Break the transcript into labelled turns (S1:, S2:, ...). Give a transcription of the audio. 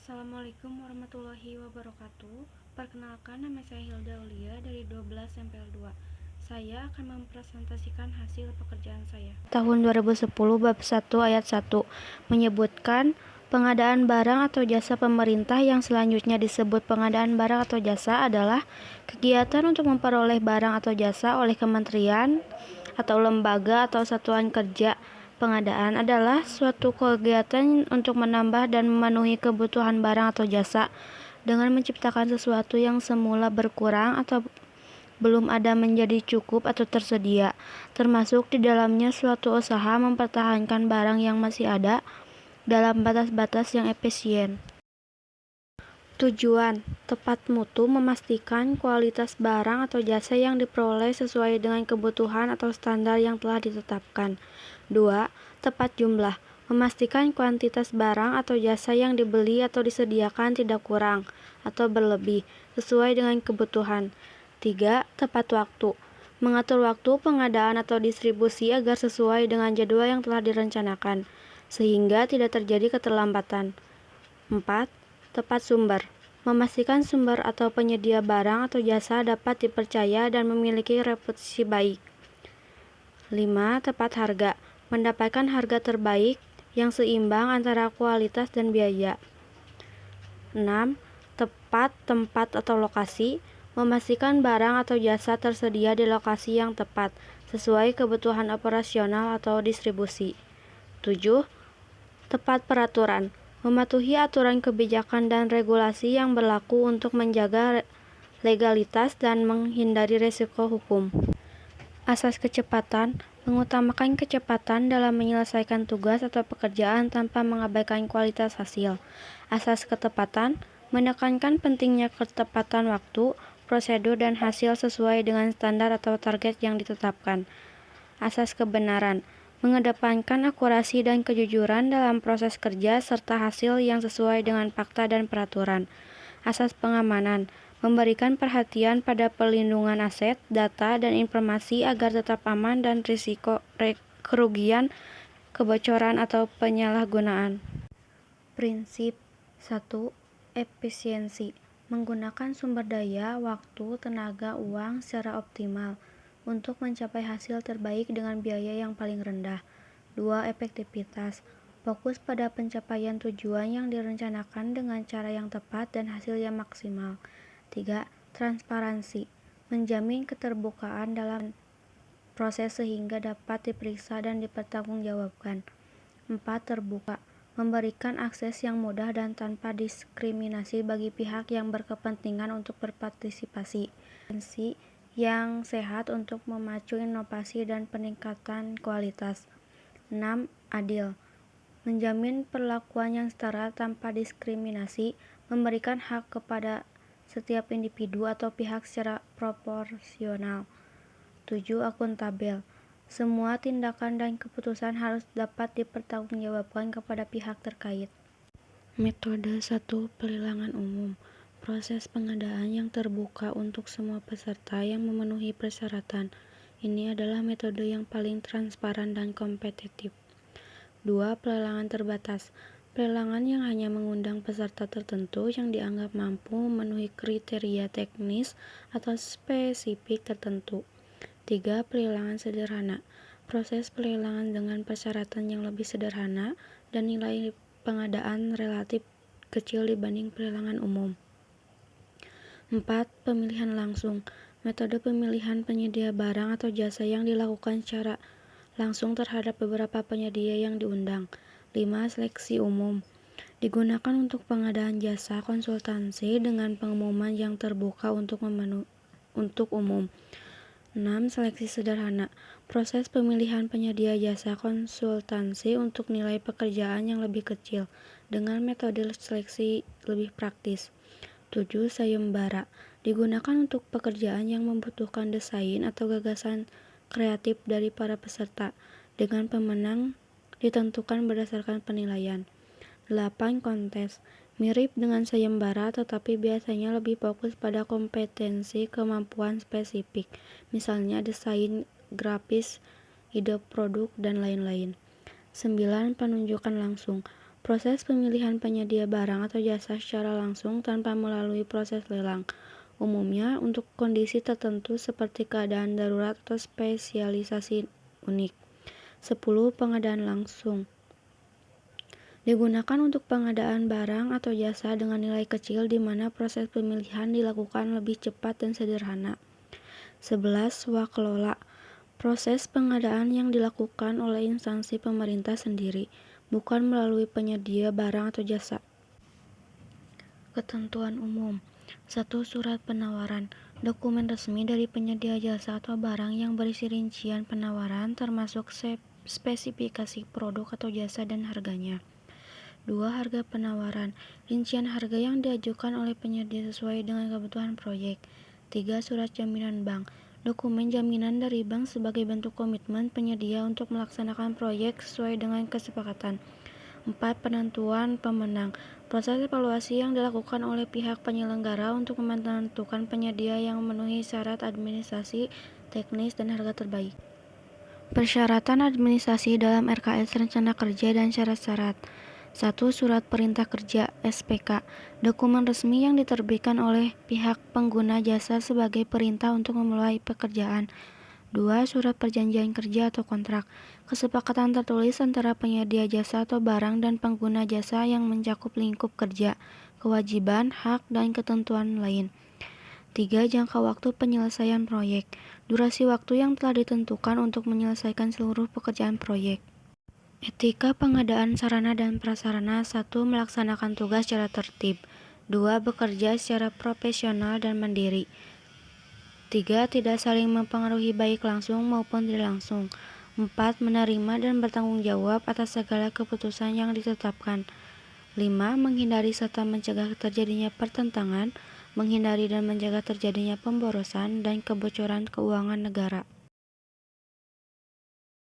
S1: Assalamualaikum warahmatullahi wabarakatuh. Perkenalkan, nama saya Hilda Aulia dari 12 MPL 2. Saya akan mempresentasikan hasil pekerjaan saya. Tahun 2010 bab 1 ayat 1 menyebutkan pengadaan barang atau jasa pemerintah yang selanjutnya disebut pengadaan barang atau jasa adalah kegiatan untuk memperoleh barang atau jasa oleh kementerian atau lembaga atau satuan kerja. Pengadaan adalah suatu kegiatan untuk menambah dan memenuhi kebutuhan barang atau jasa dengan menciptakan sesuatu yang semula berkurang atau belum ada menjadi cukup atau tersedia, termasuk di dalamnya suatu usaha mempertahankan barang yang masih ada dalam batas-batas yang efisien. Tujuan: tepat mutu, memastikan kualitas barang atau jasa yang diperoleh sesuai dengan kebutuhan atau standar yang telah ditetapkan. 2. Tepat jumlah, memastikan kuantitas barang atau jasa yang dibeli atau disediakan tidak kurang atau berlebih sesuai dengan kebutuhan. 3. Tepat waktu, mengatur waktu pengadaan atau distribusi agar sesuai dengan jadwal yang telah direncanakan, sehingga tidak terjadi keterlambatan. 4. Tepat sumber, memastikan sumber atau penyedia barang atau jasa dapat dipercaya dan memiliki reputasi baik. 5. Tepat harga, mendapatkan harga terbaik yang seimbang antara kualitas dan biaya. 6. Tepat tempat atau lokasi, memastikan barang atau jasa tersedia di lokasi yang tepat, sesuai kebutuhan operasional atau distribusi. 7. Tepat peraturan, mematuhi aturan kebijakan dan regulasi yang berlaku untuk menjaga legalitas dan menghindari risiko hukum. Asas kecepatan, mengutamakan kecepatan dalam menyelesaikan tugas atau pekerjaan tanpa mengabaikan kualitas hasil. Asas ketepatan, menekankan pentingnya ketepatan waktu, prosedur dan hasil sesuai dengan standar atau target yang ditetapkan. Asas kebenaran, mengedepankan akurasi dan kejujuran dalam proses kerja serta hasil yang sesuai dengan fakta dan peraturan. Asas pengamanan, memberikan perhatian pada perlindungan aset, data, dan informasi agar tetap aman dan risiko kerugian, kebocoran, atau penyalahgunaan. Prinsip 1. Efisiensi, menggunakan sumber daya, waktu, tenaga, uang secara optimal untuk mencapai hasil terbaik dengan biaya yang paling rendah. 2. Efektivitas, fokus pada pencapaian tujuan yang direncanakan dengan cara yang tepat dan hasil yang maksimal. 3. Transparansi, menjamin keterbukaan dalam proses sehingga dapat diperiksa dan dipertanggungjawabkan. 4. Terbuka, memberikan akses yang mudah dan tanpa diskriminasi bagi pihak yang berkepentingan untuk berpartisipasi. Yang sehat untuk memacu inovasi dan peningkatan kualitas. 6. Adil, menjamin perlakuan yang setara tanpa diskriminasi, memberikan hak kepada setiap individu atau pihak secara proporsional. 7. Akuntabel, semua tindakan dan keputusan harus dapat dipertanggungjawabkan kepada pihak terkait. Metode 1. Pelelangan umum, proses pengadaan yang terbuka untuk semua peserta yang memenuhi persyaratan. Ini adalah metode yang paling transparan dan kompetitif. 2. Pelelangan terbatas, pelelangan yang hanya mengundang peserta tertentu yang dianggap mampu memenuhi kriteria teknis atau spesifik tertentu. 3. Pelelangan sederhana, proses pelelangan dengan persyaratan yang lebih sederhana dan nilai pengadaan relatif kecil dibanding pelelangan umum. 4. Pemilihan langsung, metode pemilihan penyedia barang atau jasa yang dilakukan secara langsung terhadap beberapa penyedia yang diundang. 5. Seleksi umum, digunakan untuk pengadaan jasa konsultansi dengan pengumuman yang terbuka untuk umum. 6. Seleksi sederhana, proses pemilihan penyedia jasa konsultansi untuk nilai pekerjaan yang lebih kecil dengan metode seleksi lebih praktis. 7. Sayembara, digunakan untuk pekerjaan yang membutuhkan desain atau gagasan kreatif dari para peserta, dengan pemenang ditentukan berdasarkan penilaian. 8. Kontes, mirip dengan sayembara tetapi biasanya lebih fokus pada kompetensi kemampuan spesifik, misalnya desain grafis, ide produk, dan lain-lain. 9. Penunjukan langsung, Proses pemilihan penyedia barang atau jasa secara langsung tanpa melalui proses lelang. Umumnya untuk kondisi tertentu seperti keadaan darurat atau spesialisasi unik. 10. Pengadaan langsung. Digunakan untuk pengadaan barang atau jasa dengan nilai kecil di mana proses pemilihan dilakukan lebih cepat dan sederhana. 11. Swakelola. Proses pengadaan yang dilakukan oleh instansi pemerintah sendiri, bukan melalui penyedia barang atau jasa. Ketentuan umum. 1. Surat penawaran. Dokumen resmi dari penyedia jasa atau barang yang berisi rincian penawaran termasuk spesifikasi produk atau jasa dan harganya. 2. Harga penawaran. Rincian harga yang diajukan oleh penyedia sesuai dengan kebutuhan proyek. 3. Surat jaminan bank. Dokumen jaminan dari bank sebagai bentuk komitmen penyedia untuk melaksanakan proyek sesuai dengan kesepakatan. 4. Penentuan pemenang. Proses evaluasi yang dilakukan oleh pihak penyelenggara untuk menentukan penyedia yang memenuhi syarat administrasi, teknis, dan harga terbaik. Persyaratan administrasi dalam RKS Rencana Kerja dan syarat-syarat. 1. Surat Perintah Kerja (SPK). Dokumen resmi yang diterbitkan oleh pihak pengguna jasa sebagai perintah untuk memulai pekerjaan. 2. Surat Perjanjian Kerja atau kontrak. Kesepakatan tertulis antara penyedia jasa atau barang dan pengguna jasa yang mencakup lingkup kerja, kewajiban, hak, dan ketentuan lain. 3. Jangka waktu penyelesaian proyek. Durasi waktu yang telah ditentukan untuk menyelesaikan seluruh pekerjaan proyek. Etika pengadaan sarana dan prasarana. 1. Melaksanakan tugas secara tertib. 2. Bekerja secara profesional dan mandiri. 3. Tidak saling mempengaruhi baik langsung maupun tidak langsung. 4. Menerima dan bertanggung jawab atas segala keputusan yang ditetapkan. 5. Menghindari serta mencegah terjadinya pertentangan, menghindari dan mencegah terjadinya pemborosan dan kebocoran keuangan negara.